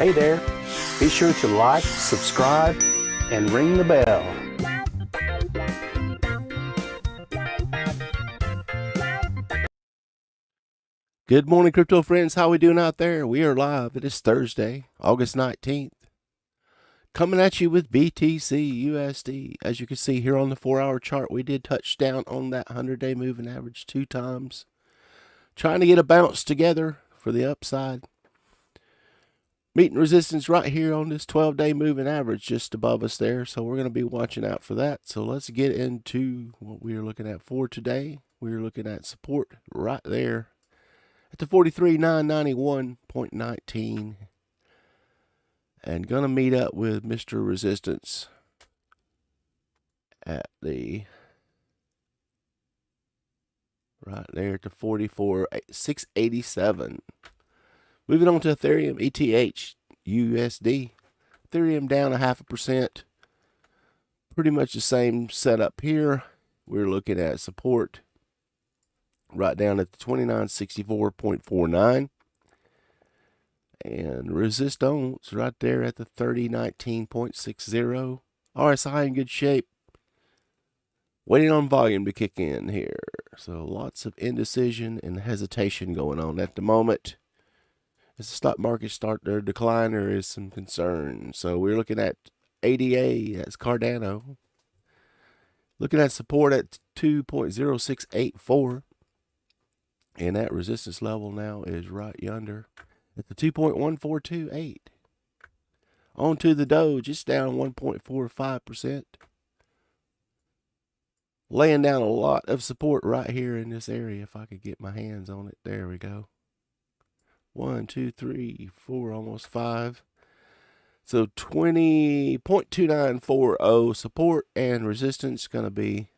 Hey there, be sure to like, subscribe, and ring the bell. Good morning, crypto friends. How we doing out there? We are live. It is Thursday, August 19th. Coming at you with BTC USD. As you can see here on the 4-hour chart, we did touch down on that 100-day moving average 2 times. Trying to get a bounce together for the upside. Meeting resistance right here on this 12-day moving average just above us there. So we're going to be watching out for that. So let's get into what we are looking at for today. We are looking at support right there at the 43,991.19. And going to meet up with Mr. Resistance at the right there at the 44,687. Moving on to Ethereum, ETH, USD. Ethereum down 0.5%. Pretty much the same setup here. We're looking at support right down at the 2964.49. And resistance right there at the 3019.60. RSI in good shape. Waiting on volume to kick in here. So lots of indecision and hesitation going on at the moment. As the stock market start their decline, there is some concern. So we're looking at ADA, that's Cardano. Looking at support at 2.0684. And that resistance level now is right yonder at the 2.1428. On to the Doge, it's down 1.45%. Laying down a lot of support right here in this area. If I could get my hands on it. There we go. 1, 2, 3, 4, almost 5. So 20.2940 support and resistance going to be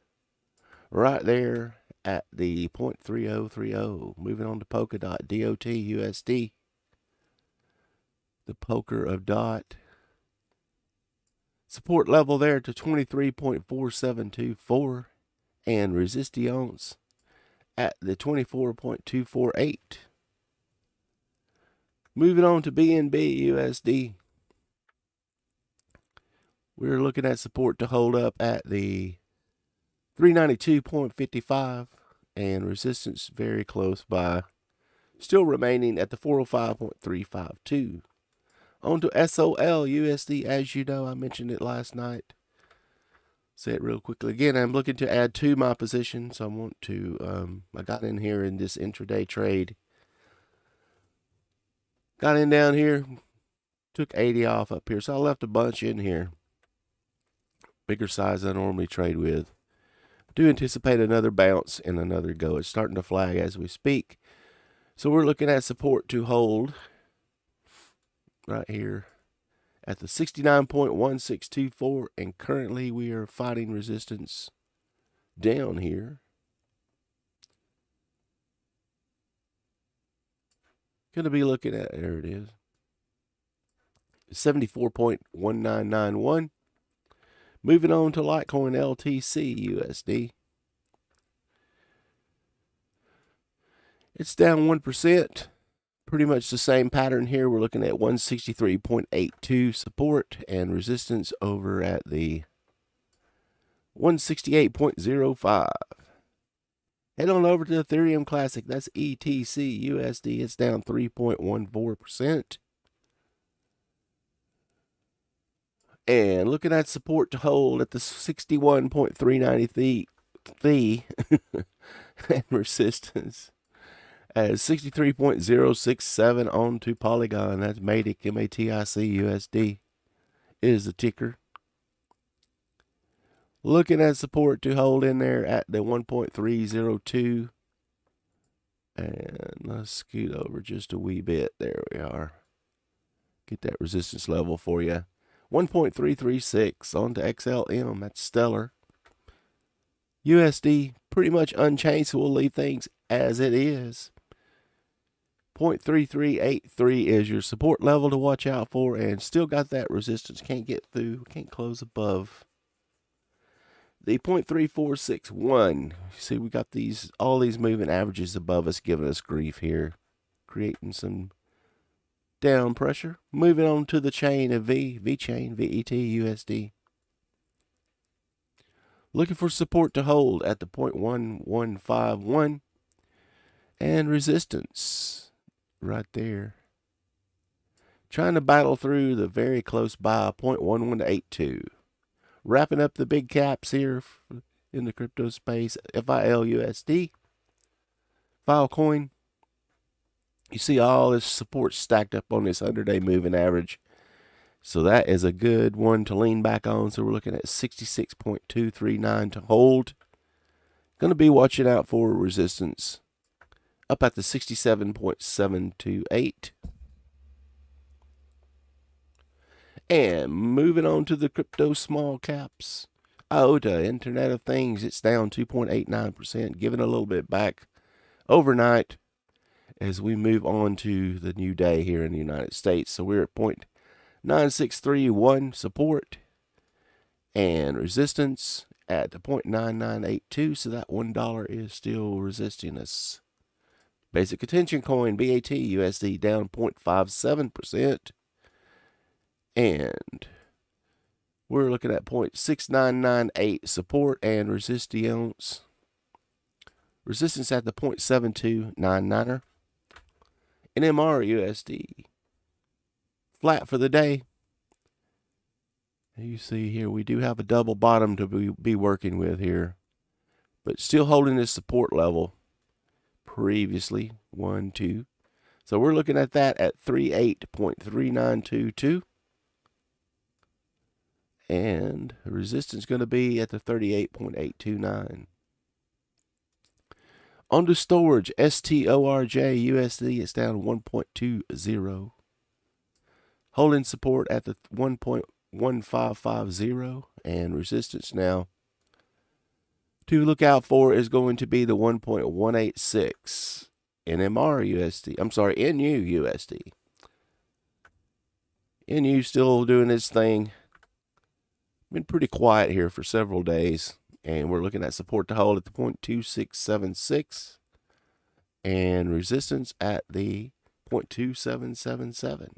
right there at the 0.3030. Moving on to PolkaDot, DOT, USD. The poker of dot. Support level there to 23.4724. And resistance at the 24.248. Moving on to BNB USD. We're looking at support to hold up at the 392.55 and resistance very close by. Still remaining at the 405.352. On to SOL USD. As you know, I mentioned it last night. Say it real quickly again. I'm looking to add to my position. So I want to, I got in here in this intraday trade. Got in down here, took 80 off up here. So I left a bunch in here. Bigger size than I normally trade with. Do anticipate another bounce and another go. It's starting to flag as we speak. So we're looking at support to hold right here at the 69.1624. And currently we are fighting resistance down here. Going to be looking at, there it is, 74.1991. Moving on to Litecoin LTC USD. It's down 1%. Pretty much the same pattern here. We're looking at 163.82 support and resistance over at the 168.05. Head on over to Ethereum Classic. That's ETC USD. It's down 3.14%. And looking at support to hold at the 61.393 and resistance as 63.067 on to Polygon. That's MATIC, MATIC USD is the ticker. Looking at support to hold in there at the 1.302. And let's scoot over just a wee bit. There we are. Get that resistance level for you. 1.336 on to XLM. That's stellar. USD pretty much unchanged, so we'll leave things as it is. 0.3383 is your support level to watch out for, and still got that resistance. Can't get through. Can't close above the 0.3461. See, we got all these moving averages above us giving us grief here, creating some down pressure. Moving on to the chain of Vechain, VET USD. Looking for support to hold at the 0.1151 and resistance right there. Trying to battle through the very close by 0.1182. Wrapping up the big caps here in the crypto space. FILUSD, Filecoin. You see all this support stacked up on this 100-day moving average. So that is a good one to lean back on. So we're looking at 66.239 to hold. Going to be watching out for resistance up at the 67.728. And moving on to the crypto small caps. IOTA, Internet of Things, it's down 2.89%, giving a little bit back overnight as we move on to the new day here in the United States. So we're at 0.9631 support and resistance at the 0.9982. So that $1 is still resisting us. Basic attention coin, BAT USD, down 0.57%. And we're looking at 0.6998 support and resistance. Resistance at the 0.7299er. NMR USD, flat for the day. You see here, we do have a double bottom to be working with here, but still holding this support level previously, 1, 2. So we're looking at that at 38.3922. And the resistance going to be at the 38.829. On to Storj, STORJ USD, it's down 1.20. Holding support at the 1.1550 and resistance now to look out for is going to be the 1.186 NMR USD. I'm sorry, NU USD. NU still doing its thing. Been pretty quiet here for several days. And we're looking at support to hold at the 0.2676 and resistance at the 0.2777.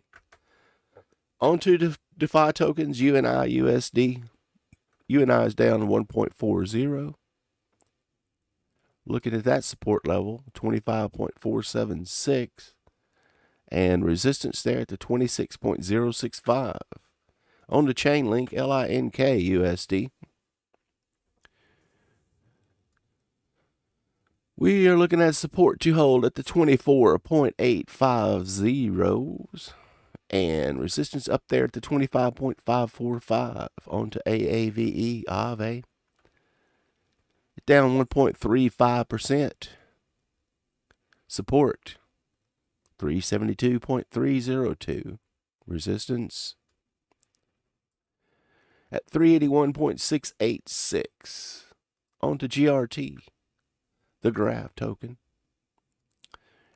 On to Defi tokens, UNI USD. UNI is down 1.40. Looking at that support level, 25.476. And resistance there at the 26.065. On to Chainlink, LINK USD. We are looking at support to hold at the 24.850 and resistance up there at the 25.545. On to Aave, Aave. Down 1.35%. Support 372.302. Resistance at 381.686. On to GRT, the graph token.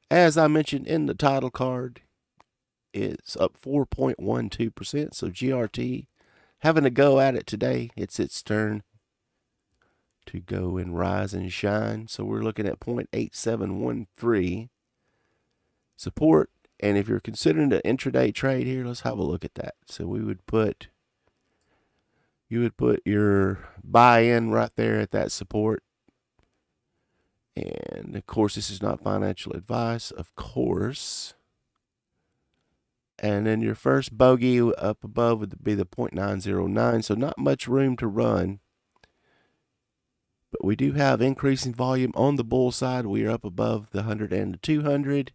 As I mentioned in the title card, it's up 4.12%. So GRT having a go at it today. It's its turn to go and rise and shine. So we're looking at 0.8713 support. And if you're considering an intraday trade here, let's have a look at that. So we would put, you would put your buy-in right there at that support. And of course, this is not financial advice, of course. And then your first bogey up above would be the 0.909. So not much room to run. But we do have increasing volume on the bull side. We are up above the 100 and the 200.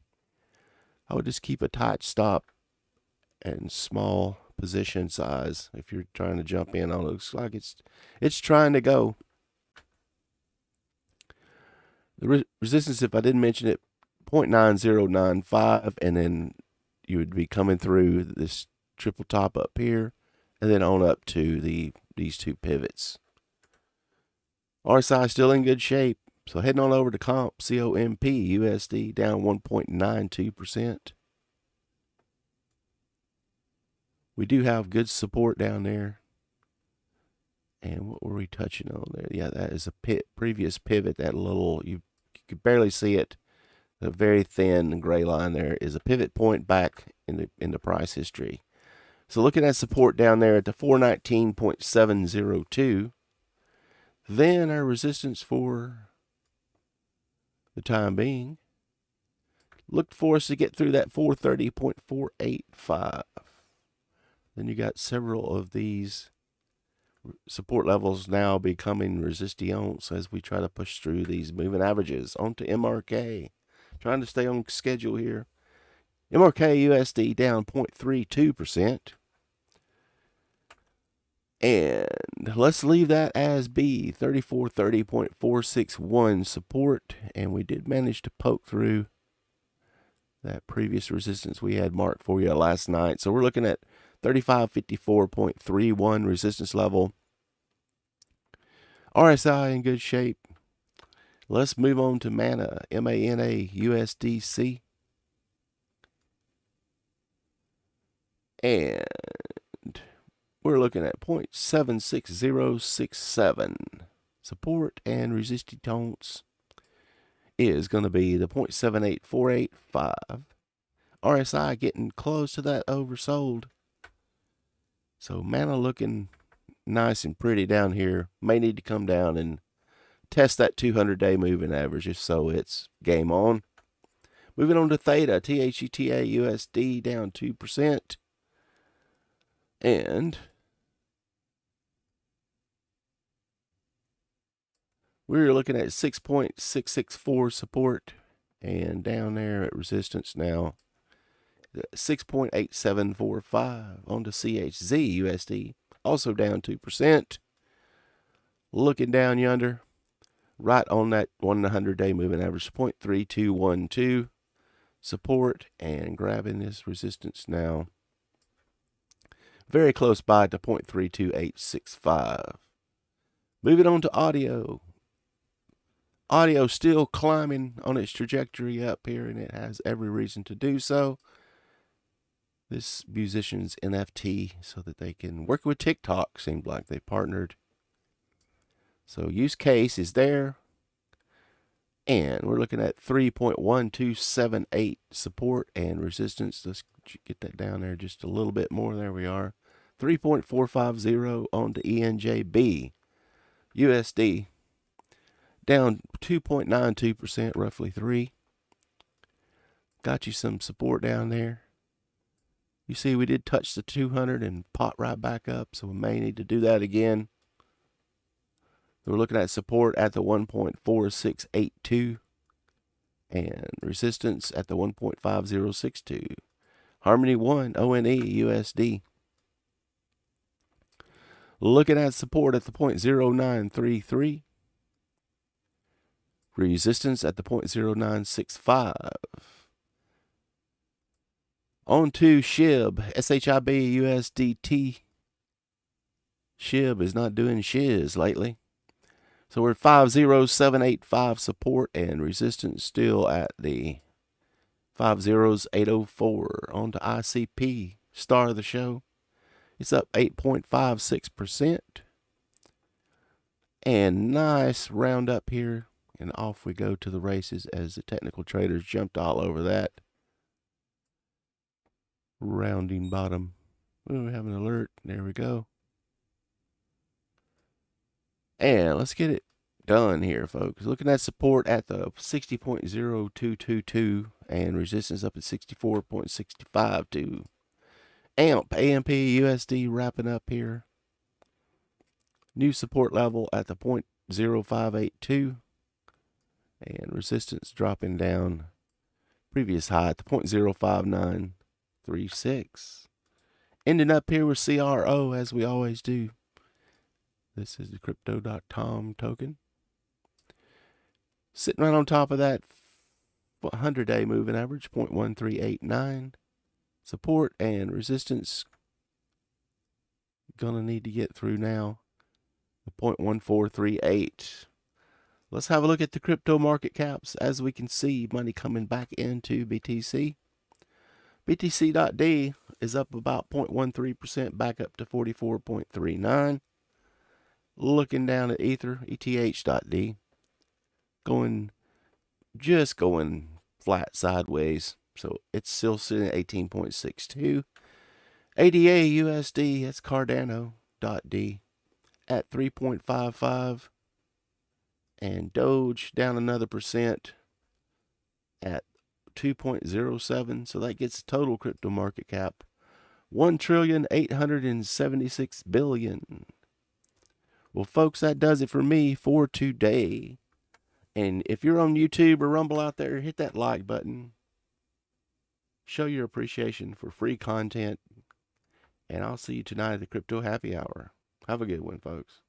I would just keep a tight stop and small position size if you're trying to jump in on it. Looks like it's trying to go. The resistance, if I didn't mention it, 0.9095, and then you would be coming through this triple top up here, and then on up to these two pivots. RSI still in good shape, so heading on over to comp, COMP USD down 1.92%. We do have good support down there. And what were we touching on there? Yeah, that is a previous pivot. That little, you could barely see it. The very thin gray line there is a pivot point back in the price history. So looking at support down there at the 419.702, then our resistance for the time being, looked for us to get through that 430.485. Then you got several of these support levels now becoming resistance as we try to push through these moving averages onto MRK. Trying to stay on schedule here. MRK USD down 0.32%. And let's leave that as B, 3430.461 support. And we did manage to poke through that previous resistance we had marked for you last night. So we're looking at 3554.31 resistance level. RSI in good shape. Let's move on to MANA, MANA USDC. And we're looking at 0.76067. Support and resistance is going to be the 0.78485. RSI getting close to that oversold. So MANA looking nice and pretty down here. May need to come down and test that 200-day moving average. If so, it's game on. Moving on to Theta, THETA USD down 2%. And we're looking at 6.664 support, and down there at resistance now, 6.8745 on to CHZ USD, also down 2%. Looking down yonder, right on that 100-day moving average, 0.3212 support, and grabbing this resistance now. Very close by to 0.32865. Moving on to audio. Audio still climbing on its trajectory up here, and it has every reason to do so. This musician's NFT so that they can work with TikTok. Seemed like they partnered. So use case is there. And we're looking at 3.1278 support and resistance. Let's get that down there just a little bit more. There we are. 3.450 on to ENJB. USD down 2.92%, roughly 3. Got you some support down there. You see we did touch the 200 and pot right back up, so we may need to do that again. We're looking at support at the 1.4682 and resistance at the 1.5062. Harmony 1, ONE, USD. Looking at support at the 0.0933. Resistance at the 0.0965. On to SHIB, SHIB, USDT. SHIB is not doing shiz lately. So we're at 50785 support and resistance still at the 50804. On to ICP, star of the show. It's up 8.56%. And nice round up here. And off we go to the races as the technical traders jumped all over that. Rounding bottom. Ooh, we have an alert. There we go. And let's get it done here, folks. Looking at support at the 60.0222 and resistance up at 64.652. AMP USD wrapping up here. New support level at the 0.0582 and resistance dropping down. Previous high at the 0.05936. Ending up here with CRO as we always do. This is the Crypto.com token. Sitting right on top of that 100-day moving average, 0.1389. Support and resistance. Gonna need to get through now. The 0.1438. Let's have a look at the crypto market caps. As we can see, money coming back into BTC. BTC.D is up about 0.13%, back up to 44.39. Looking down at Ether, ETH.D, going flat sideways. So it's still sitting at 18.62. ADA USD, that's Cardano.D at 3.55. And Doge down another percent at 2.07. So that gets total crypto market cap $1,876,000,000,000. Well, folks, that does it for me for today. And if you're on YouTube or Rumble out there, hit that like button. Show your appreciation for free content. And I'll see you tonight at the Crypto Happy Hour. Have a good one, folks.